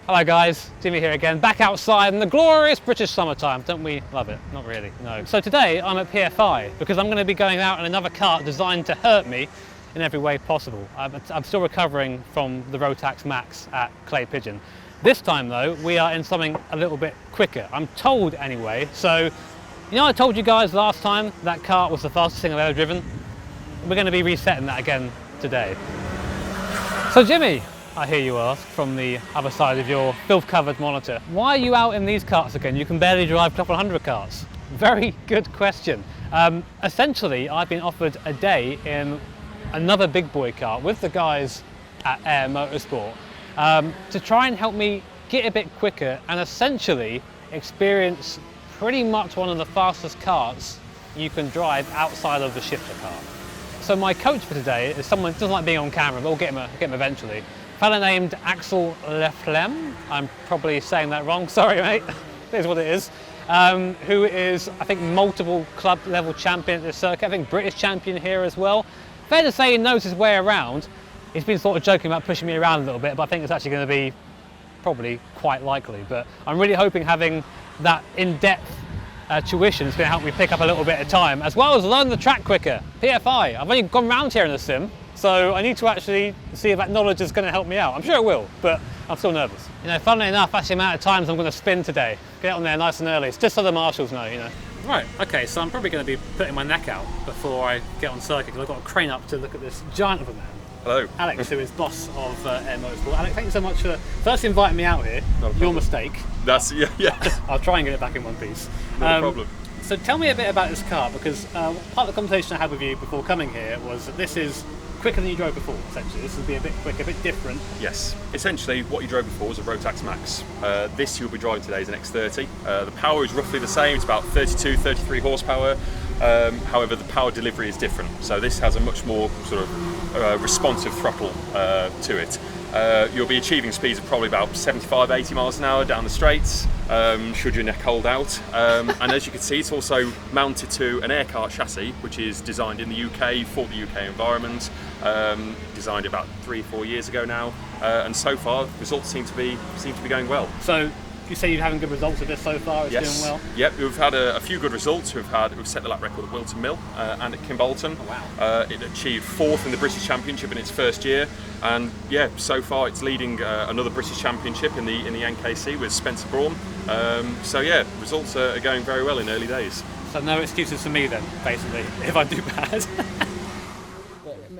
Hello guys, Jimmy here again, back outside in the glorious British summertime. Don't we love it? Not really, no. So today I'm at PFI because I'm going to be going out in another kart designed to hurt me in every way possible. I'm still recovering from the Rotax Max at Clay Pigeon. This time though, we are in something a little bit quicker. I'm told anyway. So, you know I told you guys last time that kart was the fastest thing I've ever driven? We're going to be resetting that again today. So Jimmy, I hear you ask from the other side of your filth-covered monitor, why are you out in these karts again? You can barely drive a couple hundred karts. Very good question. Essentially, I've been offered a day in another big boy kart with the guys at Air Motorsport to try and help me get a bit quicker and essentially experience pretty much one of the fastest karts you can drive outside of the shifter kart. So my coach for today is someone who doesn't like being on camera, but we'll get him eventually. A fella named Axel Leflem, I'm probably saying that wrong, sorry mate, it is what it is, who is, I think, multiple club level champion at this circuit, I think British champion here as well. Fair to say he knows his way around. He's been sort of joking about pushing me around a little bit, but I think it's actually going to be probably quite likely. But I'm really hoping having that in-depth tuition is going to help me pick up a little bit of time, as well as learn the track quicker. PFI, I've only gone round here in the sim, so I need to actually see if that knowledge is going to help me out. I'm sure it will, but I'm still nervous. You know, funnily enough, that's the amount of times I'm going to spin today. Get on there nice and early. It's just so the marshals know, you know. Right, okay, so I'm probably going to be putting my neck out before I get on circuit, because I've got to crane up to look at this giant of a man. Hello. Alex, who is boss of Air Motorsport. Alex, thank you so much for first inviting me out here. Your mistake. That's, yeah. I'll try and get it back in one piece. Not a problem. So tell me a bit about this car, because part of the conversation I had with you before coming here was that this is quicker than you drove before, essentially. This will be a bit quicker, a bit different. Yes. Essentially, what you drove before was a Rotax Max. This you'll be driving today is an X30. The power is roughly the same. It's about 32, 33 horsepower. However, the power delivery is different. So this has a much more sort of responsive throttle to it. You'll be achieving speeds of probably about 75, 80 miles an hour down the straights, should your neck hold out. And as you can see, it's also mounted to an air kart chassis, which is designed in the UK for the UK environment. Designed about 3-4 years ago now, and so far results seem to be going well. So you say you're having good results with this so far? It's yes. Doing well? Yep, we've had a few good results. We've set the lap record at Wilton Mill and at Kimbolton. Oh, wow. It achieved 4th in the British Championship in its first year, and yeah, so far it's leading another British Championship in the NKC with Spencer Braun. So yeah, results are going very well in early days. So no excuses for me then, basically, if I do bad.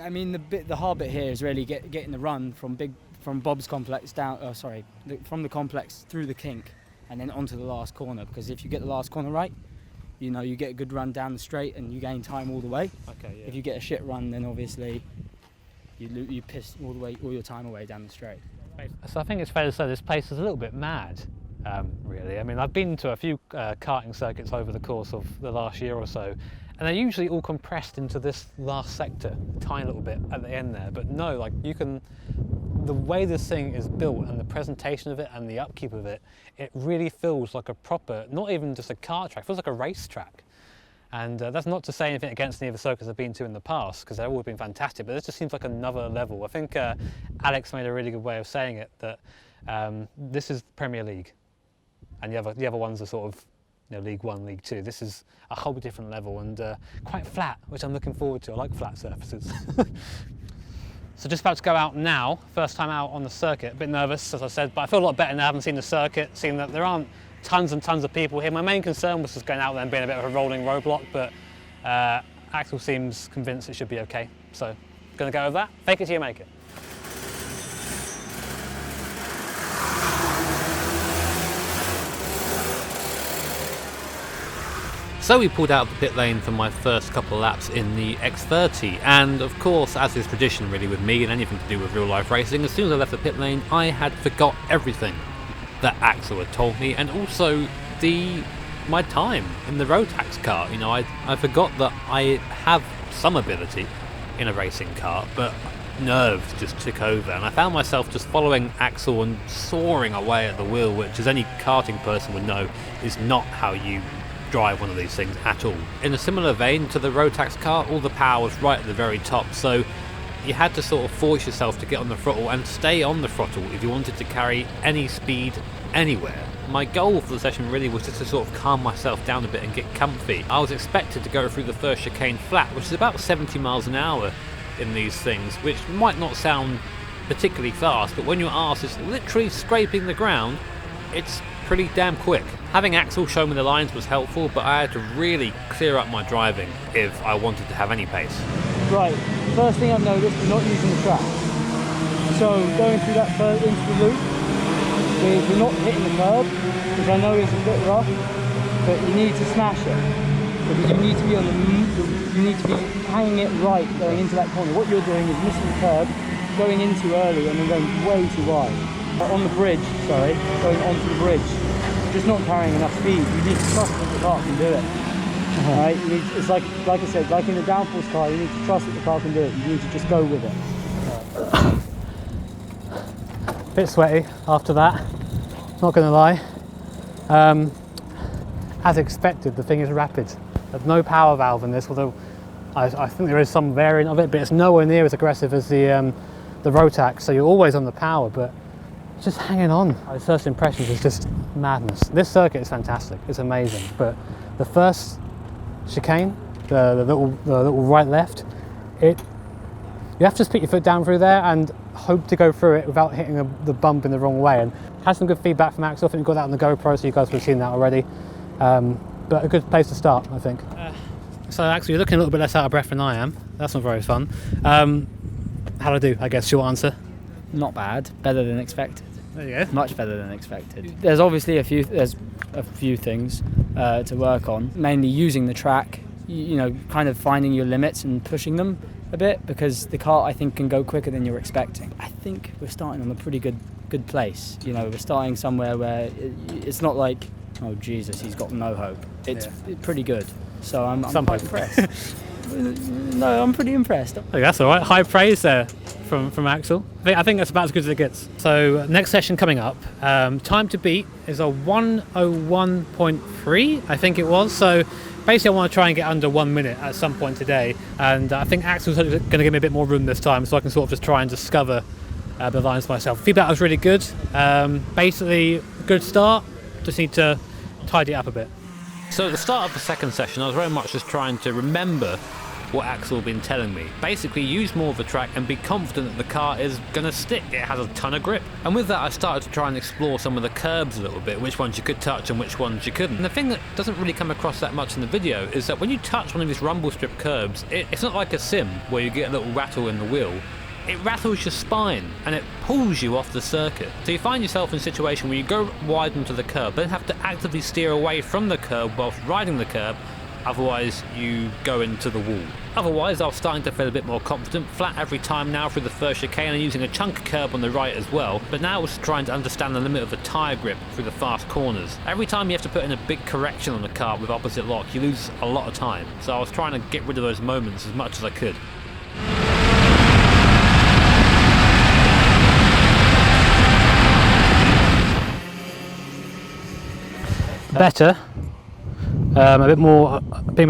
I mean, the hard bit here is really getting the run from Bob's complex down. From the complex through the kink, and then onto the last corner. Because if you get the last corner right, you know you get a good run down the straight, and you gain time all the way. Okay. Yeah. If you get a shit run, then obviously you piss all your time away down the straight. So I think it's fair to say this place is a little bit mad, really. I mean, I've been to a few karting circuits over the course of the last year or so, and they're usually all compressed into this last sector, a tiny little bit at the end there. But no, like the way this thing is built and the presentation of it and the upkeep of it, it really feels like a proper, not even just a kart track, it feels like a race track. And that's not to say anything against any of the circuits I've been to in the past, because they've all been fantastic, but this just seems like another level. I think Alex made a really good way of saying it, that this is Premier League, and the other ones are sort of, you know, League One, League Two. This is a whole different level, and quite flat, which I'm looking forward to. I like flat surfaces. So just about to go out now, first time out on the circuit. A bit nervous, as I said, but I feel a lot better now having seen the circuit, seeing that there aren't tons and tons of people here. My main concern was just going out there and being a bit of a rolling roadblock, but Axel seems convinced it should be okay. So, gonna go with that. Fake it till you make it. So we pulled out of the pit lane for my first couple of laps in the X30, and of course, as is tradition really with me and anything to do with real life racing, as soon as I left the pit lane I had forgot everything that Axel had told me, and also my time in the Rotax car. You know, I forgot that I have some ability in a racing car, but nerves just took over, and I found myself just following Axel and soaring away at the wheel, which, as any karting person would know, is not how you drive one of these things at all. In a similar vein to the Rotax car, all the power was right at the very top, so you had to sort of force yourself to get on the throttle and stay on the throttle if you wanted to carry any speed anywhere. My goal for the session really was just to sort of calm myself down a bit and get comfy. I was expected to go through the first chicane flat, which is about 70 miles an hour in these things, which might not sound particularly fast, but when your arse is literally scraping the ground, it's pretty damn quick. Having Axel show me the lines was helpful, but I had to really clear up my driving if I wanted to have any pace. Right, first thing I've noticed is not using the track. So going through that into the loop, we're not hitting the curb, which I know is a bit rough, but you need to smash it. Because you need to be you need to be hanging it right going into that corner. What you're doing is missing the curb, going in too early and then going way too wide. On the bridge, sorry, going onto the bridge, just not carrying enough speed. You need to trust that the car can do it. Right? It's like I said, like in the downforce car, you need to trust that the car can do it. You need to just go with it. Bit sweaty after that, not going to lie. As expected, the thing is rapid. There's no power valve in this, although I think there is some variant of it, but it's nowhere near as aggressive as the Rotax, so you're always on the power, but just hanging on. My first impressions is just madness. This circuit is fantastic, it's amazing, but the first chicane, the little right left, you have to just put your foot down through there and hope to go through it without hitting the bump in the wrong way. And had some good feedback from Axel. I think we got that on the GoPro, so you guys would have seen that already. But a good place to start, I think. So Axel, you're looking a little bit less out of breath than I am. That's not very fun. How'd I do, I guess, short answer? Not bad, better than expected. There you go. Much better than expected. There's obviously a few things to work on, mainly using the track, you know, kind of finding your limits and pushing them a bit, because the car, I think, can go quicker than you're expecting. I think we're starting on a pretty good place. You know, we're starting somewhere where it's not like, oh Jesus, he's got no hope. It's pretty good. So I'm quite impressed. No, I'm pretty impressed. Okay, that's all right. High praise there from Axel. I think that's about as good as it gets. So next session coming up, time to beat is a 1:01.3, I think it was. So basically I want to try and get under 1 minute at some point today, and I think Axel's going to give me a bit more room this time, so I can sort of just try and discover the lines myself. Feedback was really good. Basically, good start. Just need to tidy it up a bit. So at the start of the second session, I was very much just trying to remember what Axel had been telling me. Basically, use more of the track and be confident that the car is going to stick. It has a ton of grip. And with that, I started to try and explore some of the curbs a little bit, which ones you could touch and which ones you couldn't. And the thing that doesn't really come across that much in the video is that when you touch one of these rumble strip curbs, it's not like a sim where you get a little rattle in the wheel. It rattles your spine and it pulls you off the circuit. So you find yourself in a situation where you go wide onto the curb, then have to actively steer away from the curb whilst riding the curb, otherwise you go into the wall. Otherwise, I was starting to feel a bit more confident, flat every time now through the first chicane and using a chunk of curb on the right as well, but now I was trying to understand the limit of the tyre grip through the fast corners. Every time you have to put in a big correction on the car with opposite lock, you lose a lot of time, so I was trying to get rid of those moments as much as I could. Better, being a bit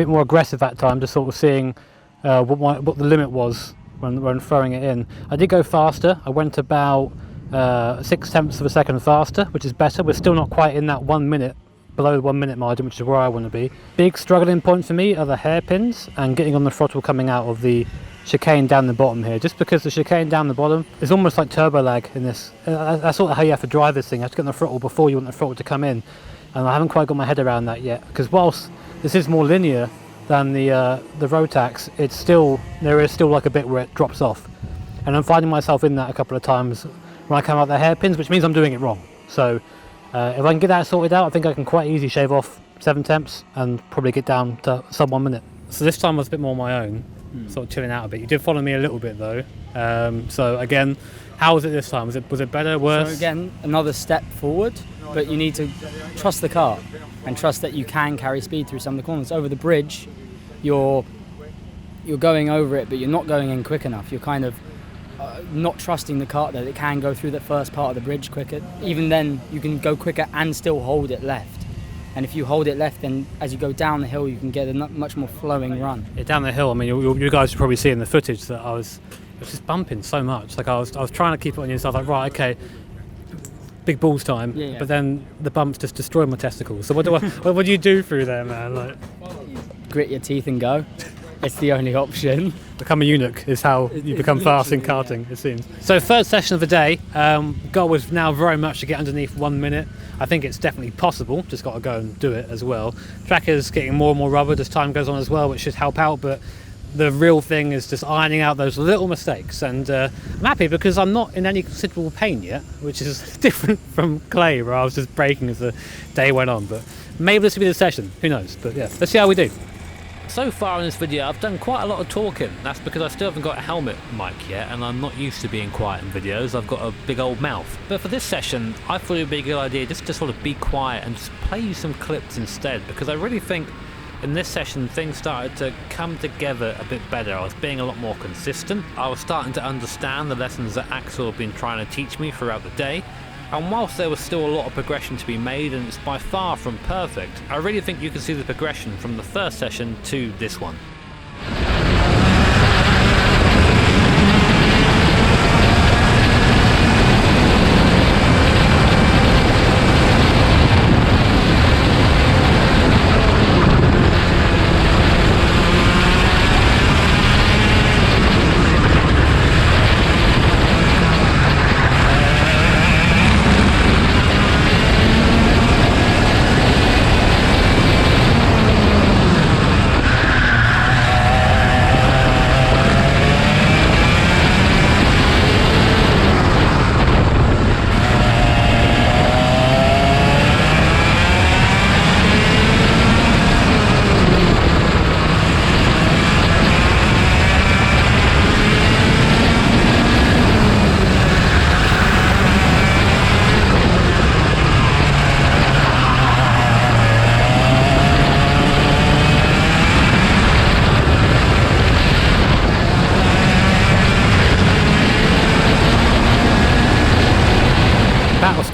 more aggressive that time, just sort of seeing what the limit was when throwing it in. I did go faster. I went about 0.6 of a second faster, which is better. We're still not quite in that 1 minute, below the 1 minute margin, which is where I want to be. Big struggling point for me are the hairpins and getting on the throttle coming out of the chicane down the bottom here, just because the chicane down the bottom is almost like turbo lag in this. That's sort of how you have to drive this thing. You have to get on the throttle before you want the throttle to come in. And I haven't quite got my head around that yet, because whilst this is more linear than the Rotax, there is still like a bit where it drops off, and I'm finding myself in that a couple of times when I come out the hairpins, which means I'm doing it wrong. So if I can get that sorted out, I think I can quite easily shave off 0.7 and probably get down to sub 1 minute. So this time was a bit more my own, sort of chilling out a bit. You did follow me a little bit though. So again, how was it this time? Was it better, worse? So again, another step forward, but you need to trust the car and trust that you can carry speed through some of the corners. Over the bridge, you're going over it, but you're not going in quick enough. You're kind of not trusting the car that it can go through the first part of the bridge quicker. Even then, you can go quicker and still hold it left. And if you hold it left, then as you go down the hill, you can get a much more flowing run. Yeah, down the hill, I mean, you guys should probably see in the footage that I was was just bumping so much. Like I was trying to keep it on you, so I was like, right, okay, big balls time. Yeah. But then the bumps just destroyed my testicles. So what do you do through there, man? Like, Grit your teeth and go. It's the only option. become a eunuch is how you become fast in karting, it seems. So third session of the day, goal was now very much to get underneath 1 minute. I think it's definitely possible, just got to go and do it as well. Track is getting more and more rubbered as time goes on as well, which should help out, but the real thing is just ironing out those little mistakes, and I'm happy because I'm not in any considerable pain yet, which is different from clay where I was just breaking as the day went on. But maybe this will be the session, who knows, but yeah, let's see how we do. So far in this video I've done quite a lot of talking. That's because I still haven't got a helmet mic yet, and I'm not used to being quiet in videos. I've got a big old mouth. But for this session I thought it would be a good idea just to sort of be quiet and just play you some clips instead, because I really think in this session things started to come together a bit better. I was being a lot more consistent. I was starting to understand the lessons that Axel had been trying to teach me throughout the day. And whilst there was still a lot of progression to be made, and it's by far from perfect, I really think you can see the progression from the first session to this one.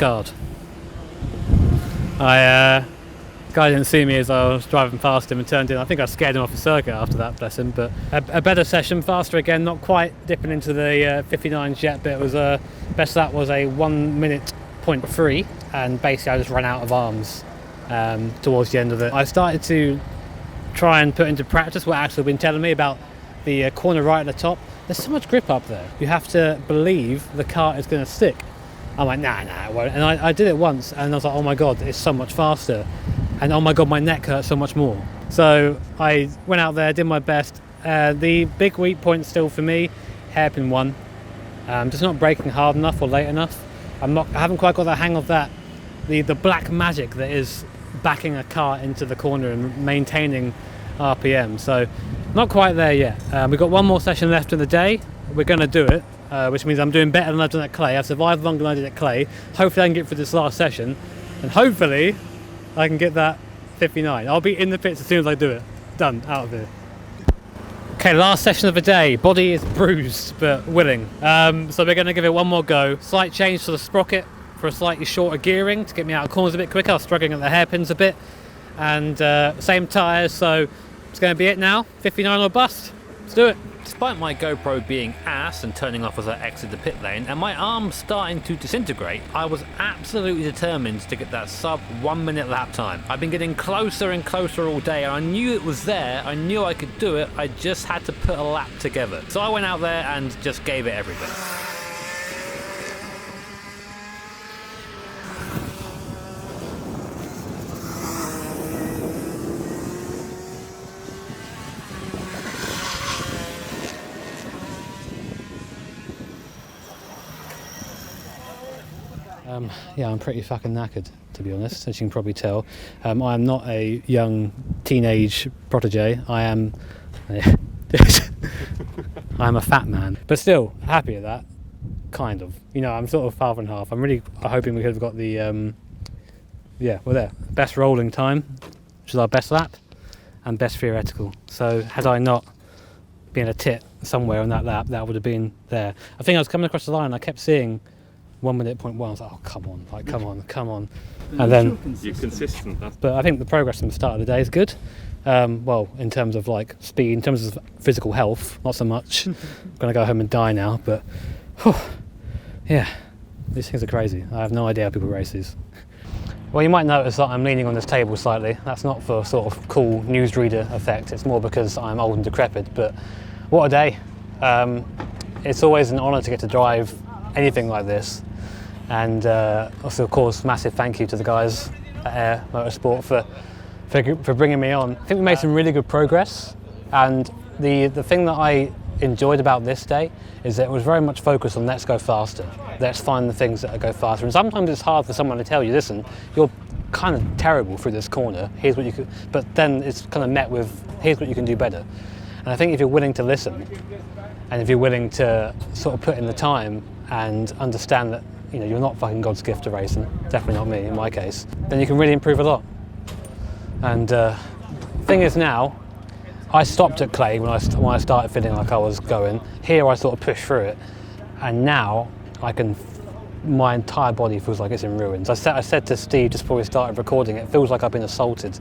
Scarred. Guy didn't see me as I was driving past him and turned in. I think I scared him off the circuit after that, bless him. But a better session, faster again, not quite dipping into the 59s yet, but it was best that was a 1 minute 0.3, and basically I just ran out of arms towards the end of it. I started to try and put into practice what Axel had been telling me about the corner right at the top. There's so much grip up there. You have to believe the kart is going to stick. I'm like, nah, it won't. And I did it once, and I was like, oh my god, it's so much faster. And oh my god, my neck hurts so much more. So I went out there, did my best. The big weak point still for me, hairpin one. Just not braking hard enough or late enough. I haven't quite got the hang of that. The black magic that is backing a car into the corner and maintaining RPM. So not quite there yet. We've got one more session left in the day. We're going to do it. Which means I'm doing better than I've done at clay. I've survived longer than I did at clay. Hopefully I can get through this last session, and hopefully I can get that 59. I'll be in the pits as soon as I do it. Done, out of here. Okay, last session of the day. Body is bruised, but willing. So we're going to give it one more go. Slight change to the sprocket for a slightly shorter gearing to get me out of corners a bit quicker. I was struggling at the hairpins a bit. And same tyres, so it's going to be it now. 59 or bust. Let's do it. Despite my GoPro being ass and turning off as I exit the pit lane and my arms starting to disintegrate, I was absolutely determined to get that sub 1 minute lap time. I've been getting closer and closer all day, and I knew it was there, I knew I could do it, I just had to put a lap together. So I went out there and just gave it everything. Yeah, I'm pretty fucking knackered, to be honest, as you can probably tell. I am not a young teenage protege. I am I'm a fat man, but still happy at that, kind of. You know, I'm sort of half and half. I'm really hoping we could have got the yeah, we're there. Best rolling time, which is our best lap, and best theoretical. So had I not been a tit somewhere on that lap, that would have been there. I think I was coming across the line and I kept seeing 1 minute 0.1. I was like, oh, come on, like, come on. And then you're consistent. But I think the progress from the start of the day is good. Well, in terms of like speed, in terms of physical health, not so much. I'm gonna go home and die now, but yeah, these things are crazy. I have no idea how people race these. Well, you might notice that I'm leaning on this table slightly. That's not for sort of cool newsreader effect. It's more because I'm old and decrepit, but what a day. It's always an honour to get to drive anything like this. And also, of course, massive thank you to the guys at Air Motorsport for bringing me on. I think we made some really good progress, and the thing that I enjoyed about this day is that it was very much focused on let's go faster, let's find the things that go faster. And sometimes it's hard for someone to tell you, listen, you're kind of terrible through this corner, here's what you could, but then it's kind of met with, here's what you can do better. And I think if you're willing to listen, and if you're willing to sort of put in the time and understand that, you know, you're not fucking God's gift to racing, definitely not me in my case, then you can really improve a lot. And thing is now, I stopped at clay when I started feeling like I was going. Here I sort of pushed through it, and now my entire body feels like it's in ruins. I said to Steve just before we started recording, it feels like I've been assaulted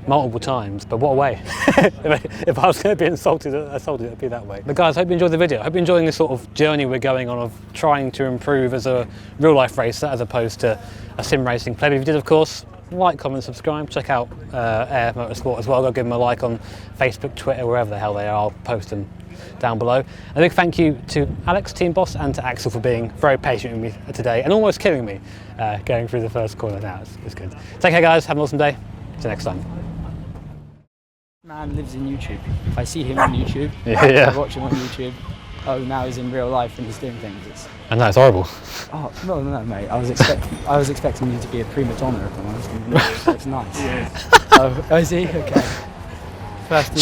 multiple times, but what a way. If I was going to be assaulted, it would be that way. But guys, I hope you enjoyed the video. I hope you're enjoying this sort of journey we're going on of trying to improve as a real life racer as opposed to a sim racing player. If you did, of course, like, comment, subscribe, check out Air Motorsport as well. Go give them a like on Facebook, Twitter, wherever the hell they are. I'll post them down below. A big thank you to Alex, team boss, and to Axel for being very patient with me today and almost killing me going through the first corner. Now it's good. Take care, guys. Have an awesome day. See you next time. Man lives in YouTube. I see him on YouTube. Yeah. I watch him on YouTube. Oh, now he's in real life and he's doing things. I know, it's horrible. Oh, no, mate. I was expecting you to be a prima donna, if I'm honest. It's nice. Yeah. Oh, is he? Okay. First.